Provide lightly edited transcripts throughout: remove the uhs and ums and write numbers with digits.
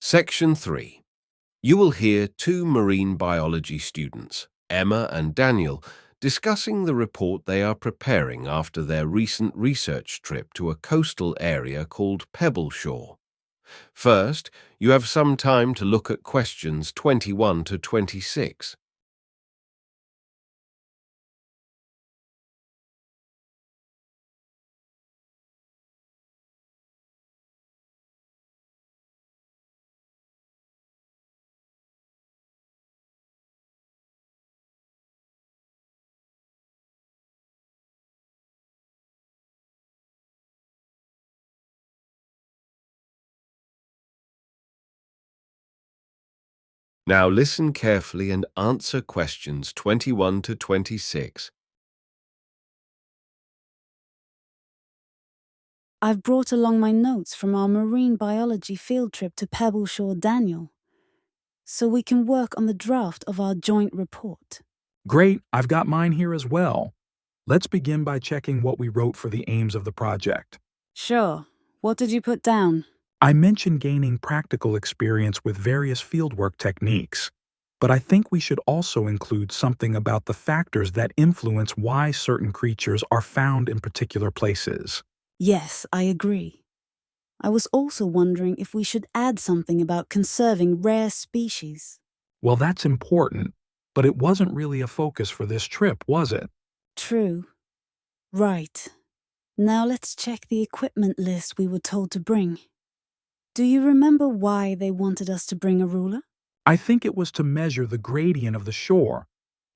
Section 3. You will hear two marine biology students, Emma and Daniel, discussing the report they are preparing after their recent research trip to a coastal area called Pebble Shore. First, you have some time to look at questions 21 to 26. Now listen carefully and answer questions 21 to 26. I've brought along my notes from our marine biology field trip to Pebble Shore, Daniel, so we can work on the draft of our joint report. Great, I've got mine here as well. Let's begin by checking what we wrote for the aims of the project. Sure. What did you put down? I mentioned gaining practical experience with various fieldwork techniques, but I think we should also include something about the factors that influence why certain creatures are found in particular places. Yes, I agree. I was also wondering if we should add something about conserving rare species. Well, that's important, but it wasn't really a focus for this trip, was it? True. Right. Now let's check the equipment list we were told to bring. Do you remember why they wanted us to bring a ruler? I think it was to measure the gradient of the shore,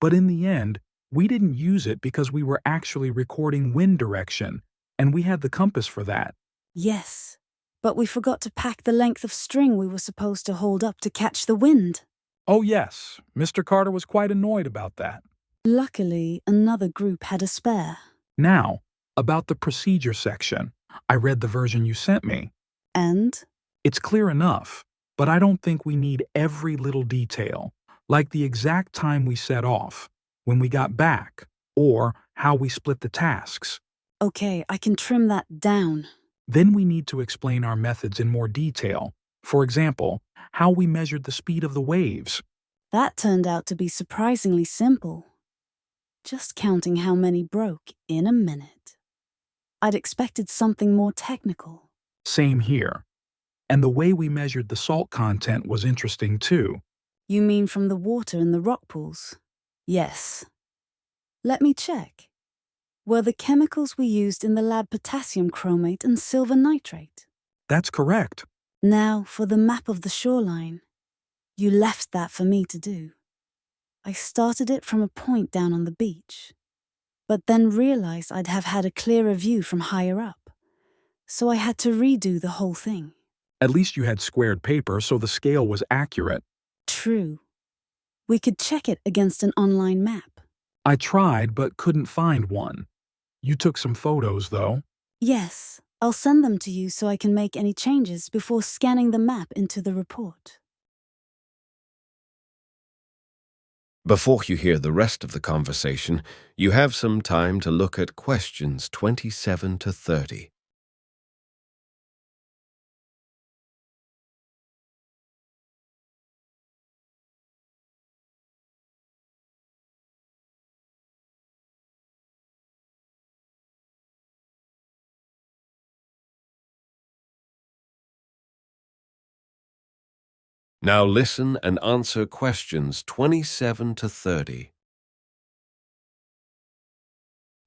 but in the end, we didn't use it because we were actually recording wind direction, and we had the compass for that. Yes, but we forgot to pack the length of string we were supposed to hold up to catch the wind. Oh yes, Mr. Carter was quite annoyed about that. Luckily, another group had a spare. Now, about the procedure section. I read the version you sent me. And? It's clear enough, but I don't think we need every little detail, like the exact time we set off, when we got back, or how we split the tasks. Okay, I can trim that down. Then we need to explain our methods in more detail. For example, how we measured the speed of the waves. That turned out to be surprisingly simple. Just counting how many broke in a minute. I'd expected something more technical. Same here. And the way we measured the salt content was interesting too. You mean from the water in the rock pools? Yes. Let me check. Were the chemicals we used in the lab potassium chromate and silver nitrate? That's correct. Now for the map of the shoreline. You left that for me to do. I started it from a point down on the beach, but then realized I'd have had a clearer view from higher up, so I had to redo the whole thing. At least you had squared paper, so the scale was accurate. True. We could check it against an online map. I tried, but couldn't find one. You took some photos, though. Yes, I'll send them to you so I can make any changes before scanning the map into the report. Before you hear the rest of the conversation, you have some time to look at questions 27 to 30. Now listen and answer questions 27 to 30.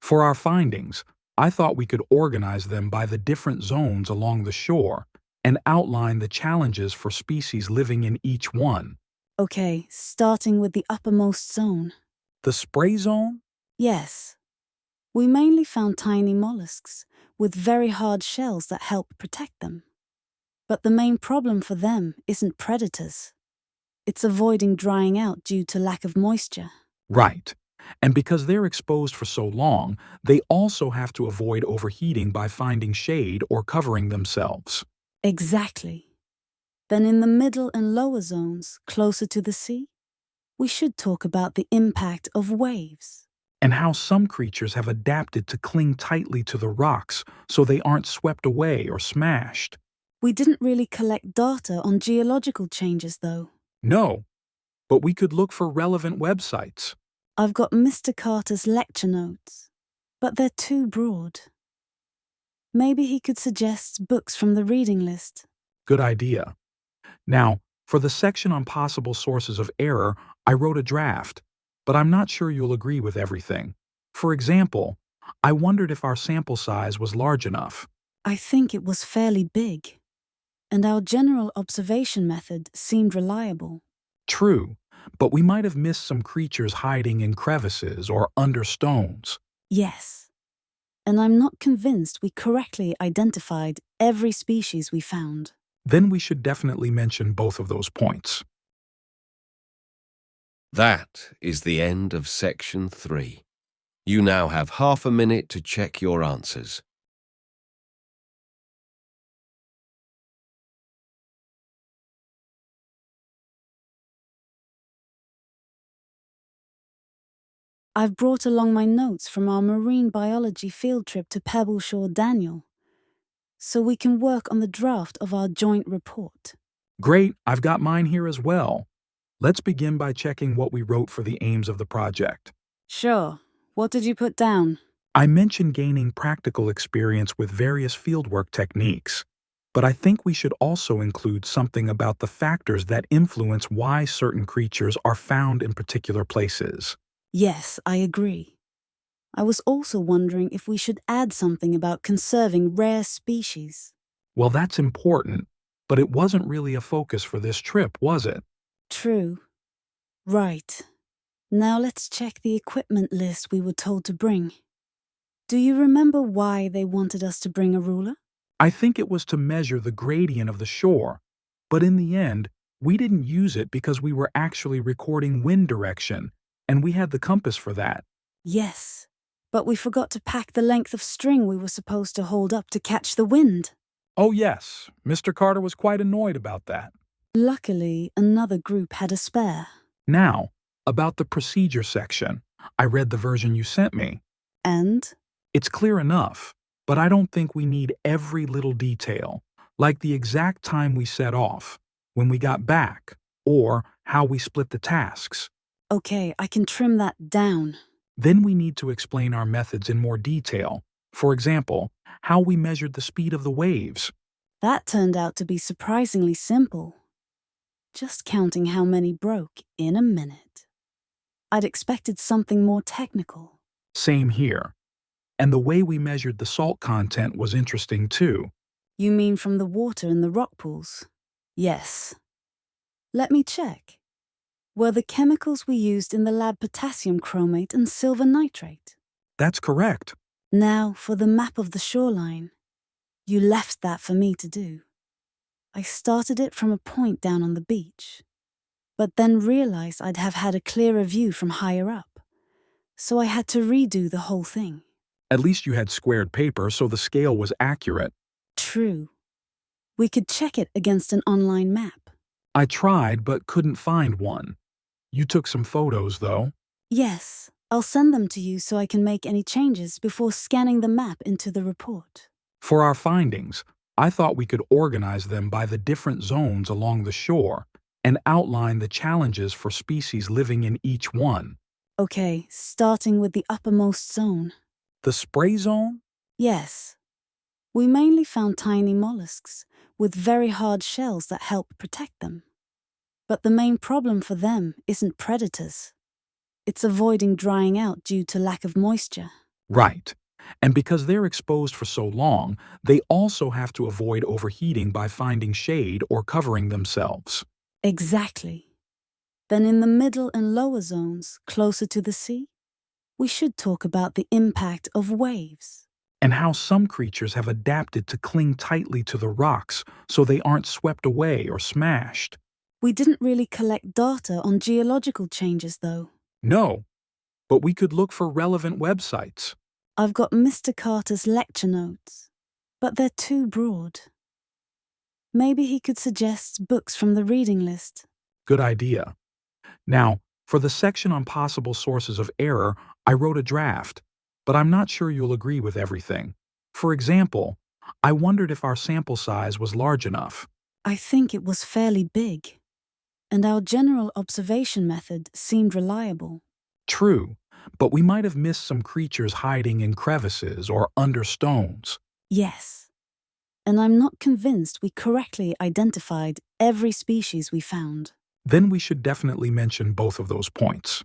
For our findings, I thought we could organize them by the different zones along the shore and outline the challenges for species living in each one. Okay, starting with the uppermost zone. The spray zone? Yes. We mainly found tiny mollusks with very hard shells that help protect them. But the main problem for them isn't predators. It's avoiding drying out due to lack of moisture. Right. And because they're exposed for so long, they also have to avoid overheating by finding shade or covering themselves. Exactly. Then in the middle and lower zones, closer to the sea, we should talk about the impact of waves. And how some creatures have adapted to cling tightly to the rocks so they aren't swept away or smashed. We didn't really collect data on geological changes, though. No, but we could look for relevant websites. I've got Mr. Carter's lecture notes, but they're too broad. Maybe he could suggest books from the reading list. Good idea. Now, for the section on possible sources of error, I wrote a draft, but I'm not sure you'll agree with everything. For example, I wondered if our sample size was large enough. I think it was fairly big, and our general observation method seemed reliable. True, but we might have missed some creatures hiding in crevices or under stones. Yes, and I'm not convinced we correctly identified every species we found. Then we should definitely mention both of those points. That is the end of section 3. You now have half a minute to check your answers. I've brought along my notes from our marine biology field trip to Pebbleshore, Daniel, so we can work on the draft of our joint report. Great, I've got mine here as well. Let's begin by checking what we wrote for the aims of the project. Sure. What did you put down? I mentioned gaining practical experience with various fieldwork techniques, but I think we should also include something about the factors that influence why certain creatures are found in particular places. Yes, I agree. I was also wondering if we should add something about conserving rare species. Well, that's important, but it wasn't really a focus for this trip, was it? True. Right. Now let's check the equipment list we were told to bring. Do you remember why they wanted us to bring a ruler? I think it was to measure the gradient of the shore, but in the end, we didn't use it because we were actually recording wind direction, and we had the compass for that. Yes, but we forgot to pack the length of string we were supposed to hold up to catch the wind. Oh yes, Mr. Carter was quite annoyed about that. Luckily, another group had a spare. Now, about the procedure section, I read the version you sent me. And? It's clear enough, but I don't think we need every little detail, like the exact time we set off, when we got back, or how we split the tasks. Okay, I can trim that down. Then we need to explain our methods in more detail. For example, how we measured the speed of the waves. That turned out to be surprisingly simple. Just counting how many broke in a minute. I'd expected something more technical. Same here. And the way we measured the salt content was interesting too. You mean from the water in the rock pools? Yes. Let me check. Were the chemicals we used in the lab potassium chromate and silver nitrate? That's correct. Now, for the map of the shoreline. You left that for me to do. I started it from a point down on the beach, but then realized I'd have had a clearer view from higher up, so I had to redo the whole thing. At least you had squared paper, so the scale was accurate. True. We could check it against an online map. I tried, but couldn't find one. You took some photos, though. Yes, I'll send them to you so I can make any changes before scanning the map into the report. For our findings, I thought we could organize them by the different zones along the shore and outline the challenges for species living in each one. Okay, starting with the uppermost zone. The spray zone? Yes. We mainly found tiny mollusks with very hard shells that help protect them. But the main problem for them isn't predators. It's avoiding drying out due to lack of moisture. Right. And because they're exposed for so long, they also have to avoid overheating by finding shade or covering themselves. Exactly. Then in the middle and lower zones, closer to the sea, we should talk about the impact of waves. And how some creatures have adapted to cling tightly to the rocks so they aren't swept away or smashed. We didn't really collect data on geological changes, though. No, but we could look for relevant websites. I've got Mr. Carter's lecture notes, but they're too broad. Maybe he could suggest books from the reading list. Good idea. Now, for the section on possible sources of error, I wrote a draft, but I'm not sure you'll agree with everything. For example, I wondered if our sample size was large enough. I think it was fairly big, and our general observation method seemed reliable. True, but we might have missed some creatures hiding in crevices or under stones. Yes, and I'm not convinced we correctly identified every species we found. Then we should definitely mention both of those points.